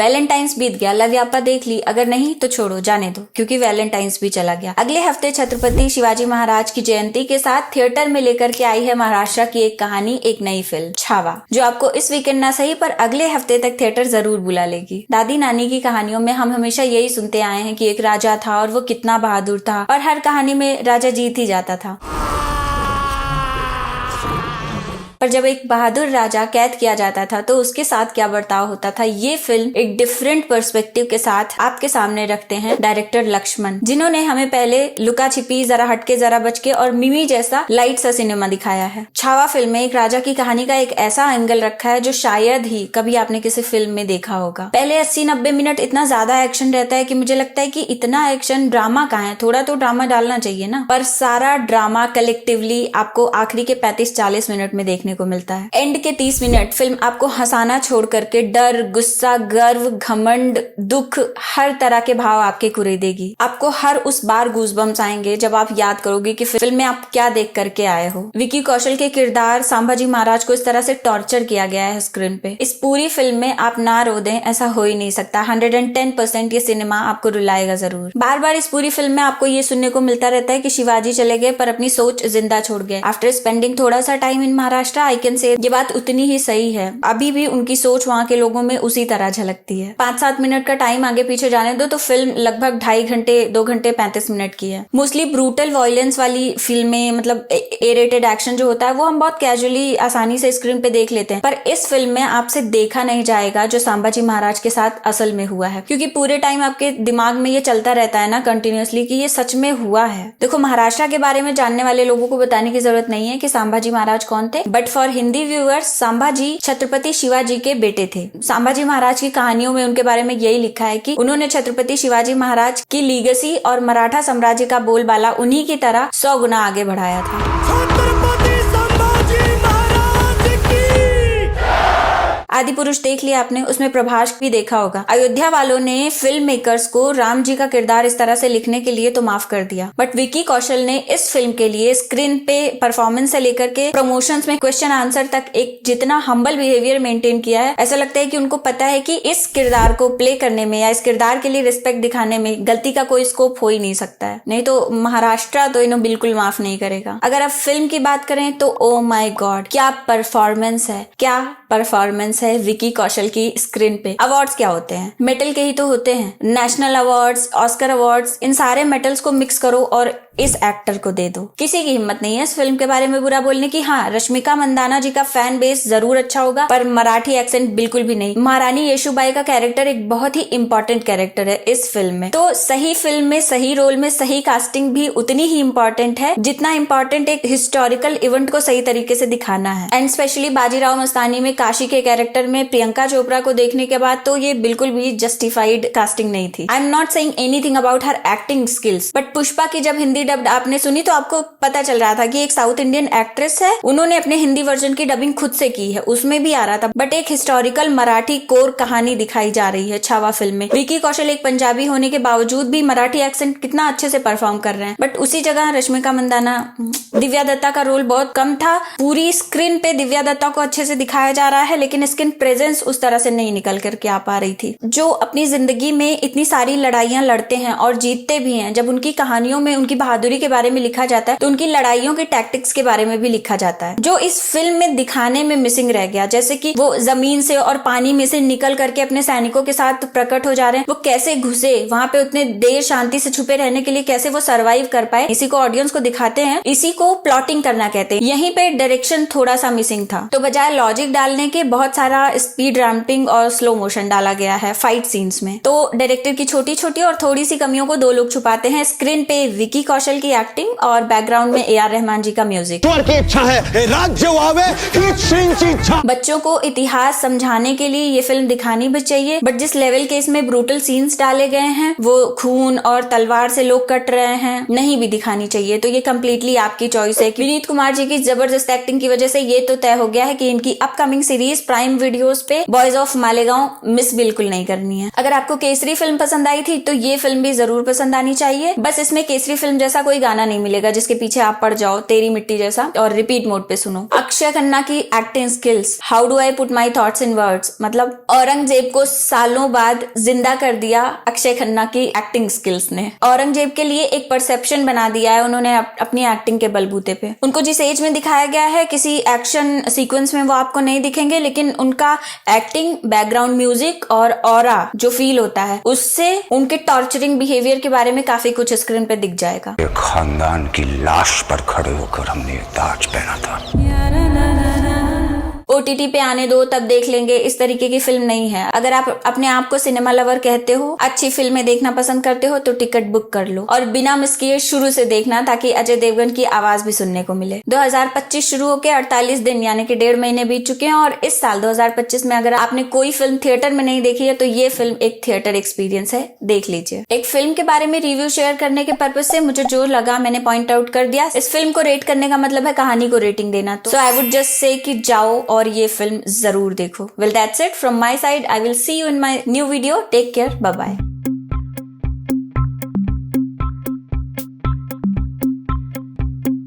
Valentine's बीत गया, love यापा देख ली, अगर नहीं तो छोड़ो जाने दो, क्योंकि वैलेंटाइंस भी चला गया। अगले हफ्ते छत्रपति शिवाजी महाराज की जयंती के साथ थिएटर में लेकर के आई है महाराष्ट्र की एक कहानी, एक नई फिल्म छावा, जो आपको इस वीकेंड ना सही पर अगले हफ्ते तक थिएटर जरूर बुला लेगी। दादी नानी की कहानियों में हम हमेशा यही सुनते आए हैं कि एक राजा था और वो कितना बहादुर था, और हर कहानी में राजा जीत ही जाता था। पर जब एक बहादुर राजा कैद किया जाता था तो उसके साथ क्या बर्ताव होता था, ये फिल्म एक डिफरेंट पर्सपेक्टिव के साथ आपके सामने रखते हैं डायरेक्टर लक्ष्मण, जिन्होंने हमें पहले लुका छिपी, जरा हटके जरा बचके और मिमी जैसा लाइट सा सिनेमा दिखाया है। छावा फिल्म में एक राजा की कहानी का एक ऐसा एंगल रखा है जो शायद ही कभी आपने किसी फिल्म में देखा होगा। पहले 80-90 मिनट इतना ज्यादा एक्शन रहता है कि मुझे लगता है कि इतना एक्शन ड्रामा कहाँ है, थोड़ा तो ड्रामा डालना चाहिए ना। पर सारा ड्रामा कलेक्टिवली आपको आखिरी के 35-40 मिनट में देखने को मिलता है। एंड के 30 मिनट फिल्म आपको हंसाना छोड़ करके डर, गुस्सा, गर्व, घमंड, दुख, हर तरह के भाव आपके कुरेदेगी। आपको हर उस बार गूज़बम्स आएंगे जब आप याद करोगे कि फिल्म में आप क्या देख करके आए हो। विकी कौशल के किरदार संभाजी महाराज को इस तरह से टॉर्चर किया गया है स्क्रीन पे। इस पूरी फिल्म में आप ना रो दें ऐसा हो ही नहीं सकता। 110% ये सिनेमा आपको रुलाएगा जरूर। बार बार इस पूरी फिल्म में आपको ये सुनने को मिलता रहता है कि शिवाजी चले गए पर अपनी सोच जिंदा छोड़ गए। आफ्टर स्पेंडिंग थोड़ा सा time in Maharashtra I can say ये बात उतनी ही सही है। अभी भी उनकी सोच वहाँ के लोगों में उसी तरह झलकती है। 5-7 मिनट का टाइम आगे पीछे जाने दो तो फिल्म लगभग 2.5 घंटे 2 घंटे 35 मिनट की है। मोस्टली ब्रूटल वायलेंस वाली फिल्में, मतलब ए रेटेड एक्शन जो होता है वो हम बहुत कैजुअली आसानी से स्क्रीन पे देख लेते हैं, पर इस फिल्म में आपसे देखा नहीं जाएगा जो संभाजी महाराज के साथ असल में हुआ है, क्योंकि पूरे टाइम आपके दिमाग में ये चलता रहता है ना कंटिन्यूअसली कि ये सच में हुआ है। देखो, महाराष्ट्र के बारे में जानने वाले लोगों को बताने की जरूरत नहीं है कि संभाजी महाराज कौन थे, but for Hindi viewers Sambhaji Chhatrapati Shivaji के बेटे थे। संभाजी महाराज की कहानियों में उनके बारे में यही लिखा है कि उन्होंने छत्रपति शिवाजी महाराज की लीगेसी और मराठा साम्राज्य का बोलबाला उन्हीं की तरह 100 गुना आगे बढ़ाया था। आदि पुरुष देख लिया आपने, उसमें प्रभास भी देखा होगा। अयोध्या वालों ने फिल्म मेकर्स को राम जी का किरदार इस तरह से लिखने के लिए तो माफ कर दिया, बट विकी कौशल ने इस फिल्म के लिए स्क्रीन पे परफॉर्मेंस से लेकर के प्रमोशंस में क्वेश्चन आंसर तक एक जितना हम्बल बिहेवियर मेंटेन किया है, ऐसा लगता है कि उनको पता है कि इस किरदार को प्ले करने में या इस किरदार के लिए रिस्पेक्ट दिखाने में गलती का कोई स्कोप हो ही नहीं सकता है। नहीं तो महाराष्ट्र तो इन्हें बिल्कुल माफ नहीं करेगा। अगर आप फिल्म की बात करें तो ओ माय गॉड, क्या परफॉर्मेंस है, क्या परफॉर्मेंस है विकी कौशल की स्क्रीन पे। अवार्ड्स क्या होते हैं, मेटल के ही तो होते हैं। नेशनल अवार्ड्स, ऑस्कर अवार्ड्स, इन सारे मेटल्स को मिक्स करो और इस एक्टर को दे दो। किसी की हिम्मत नहीं है इस फिल्म के बारे में बुरा बोलने की। हाँ, रश्मिका मंदाना जी का फैन बेस जरूर अच्छा होगा, पर मराठी एक्सेंट बिल्कुल भी नहीं। महारानी येशुबाई का कैरेक्टर एक बहुत ही इंपॉर्टेंट कैरेक्टर है इस फिल्म में। तो सही फिल्म में, सही रोल में, सही कास्टिंग भी उतनी ही इंपॉर्टेंट है जितना इंपॉर्टेंट एक हिस्टोरिकल इवेंट को सही तरीके से दिखाना है। एंड स्पेशली बाजीराव मस्तानी में काशी के कैरेक्टर में प्रियंका चोपड़ा को देखने के बाद तो ये बिल्कुल भी जस्टिफाइड कास्टिंग नहीं थी। I am not saying anything about her acting skills, but Pushpa की जब हिंदी डब्ड आपने सुनी तो आपको पता चल रहा था कि एक साउथ इंडियन एक्ट्रेस है, उन्होंने अपने हिंदी वर्जन की डबिंग खुद से की है, उसमें भी आ रहा था। बट एक हिस्टोरिकल मराठी कोर कहानी दिखाई जा रही है छावा फिल्म में। विकी कौशल एक पंजाबी होने के बावजूद भी मराठी एक्सेंट कितना अच्छे से परफॉर्म कर रहे हैं, बट उसी जगह रश्मिका मंदाना, दिव्या दत्ता का रोल बहुत कम था। पूरी स्क्रीन पे दिव्या दत्ता को अच्छे से दिखाया जा रहा है, लेकिन स्क्रीन प्रेजेंस उस तरह से नहीं निकल करके आ पा रही थी। जो अपनी जिंदगी में इतनी सारी लड़ाइयां लड़ते हैं और जीतते भी हैं, जब उनकी कहानियों में उनकी बहादुरी के बारे में लिखा जाता है तो उनकी लड़ाइयों के टैक्टिक्स के बारे में भी लिखा जाता है, जो इस फिल्म में दिखाने में मिसिंग रह गया। जैसे कि वो जमीन से और पानी में से निकल करके अपने सैनिकों के साथ प्रकट हो जा रहे हैं, वो कैसे घुसे वहां पे उतने देर शांति से छुपे रहने के लिए, कैसे वो सर्वाइव कर पाए, इसी को ऑडियंस को दिखाते हैं, इसी को प्लॉटिंग करना कहते हैं। यहीं पे डायरेक्शन थोड़ा सा मिसिंग था, तो बजाय लॉजिक डालने के बहुत सारा स्पीड रैम्पिंग और स्लो मोशन डाला गया है फाइट सीन्स में। तो डायरेक्टर की छोटी छोटी और थोड़ी सी कमियों को दो लोग छुपाते हैं, स्क्रीन पे विकी कौशल की एक्टिंग और बैकग्राउंड में ए.आर. रहमान जी का म्यूजिक। इच्छा है राज्य बच्चों को इतिहास समझाने के लिए ये फिल्म दिखानी भी चाहिए, बट जिस लेवल के इसमें ब्रूटल सीन्स डाले गए हैं, वो खून और तलवार से लोग कट रहे हैं, नहीं भी दिखानी चाहिए। तो ये कम्प्लीटली आपकी चॉइस है। विनीत कुमार जी की जबरदस्त एक्टिंग की वजह से ये तो तय हो गया है कि इनकी अपकमिंग सीरीज प्राइम वीडियोस पे बॉयज ऑफ मालेगांव मिस बिल्कुल नहीं करनी है। अगर आपको केसरी फिल्म पसंद आई थी तो ये फिल्म भी जरूर पसंद आनी चाहिए। बस इसमें केसरी फिल्म जैसा कोई गाना नहीं मिलेगा जिसके पीछे आप पड़ जाओ तेरी मिट्टी जैसा और रिपीट मोड पे सुनो। अक्षय खन्ना की acting skills, how do I put my thoughts in words, मतलब औरंगजेब को सालों बाद जिंदा कर दिया अक्षय खन्ना की एक्टिंग स्किल्स ने। औरंगजेब के लिए एक परसेप्शन बना दिया है उन्होंने अपनी एक्टिंग के बलबूते पे। उनको जिस एज में दिखाया गया है किसी एक्शन सीक्वेंस में वो आपको नहीं दिखेंगे, लेकिन उनका एक्टिंग, बैकग्राउंड म्यूजिक और ऑरा जो फील होता है उससे उनके टॉर्चरिंग बिहेवियर के बारे में काफी कुछ स्क्रीन पे दिख जाएगा। एक खानदान की लाश पर खड़े होकर हमने ये ताज पहना था। OTT पे आने दो तब देख लेंगे, इस तरीके की फिल्म नहीं है। अगर आप अपने आप को सिनेमा लवर कहते हो, अच्छी फिल्में देखना पसंद करते हो तो टिकट बुक कर लो और बिना मिस किए शुरू से देखना ताकि अजय देवगन की आवाज भी सुनने को मिले। 2025 शुरू होके 48 दिन यानी कि 1.5 महीने बीत चुके हैं और इस साल 2025 में अगर आपने कोई फिल्म थिएटर में नहीं देखी है तो ये फिल्म एक थिएटर एक्सपीरियंस है, देख लीजिए। एक फिल्म के बारे में रिव्यू शेयर करने के पर्पज से मुझे जो लगा मैंने पॉइंट आउट कर दिया। इस फिल्म को रेट करने का मतलब है कहानी को रेटिंग देना, तो आई वुड जस्ट से कि जाओ और ये फिल्म जरूर देखो। Well, that's it from my side. I will see you in my new video. Take care. Bye bye.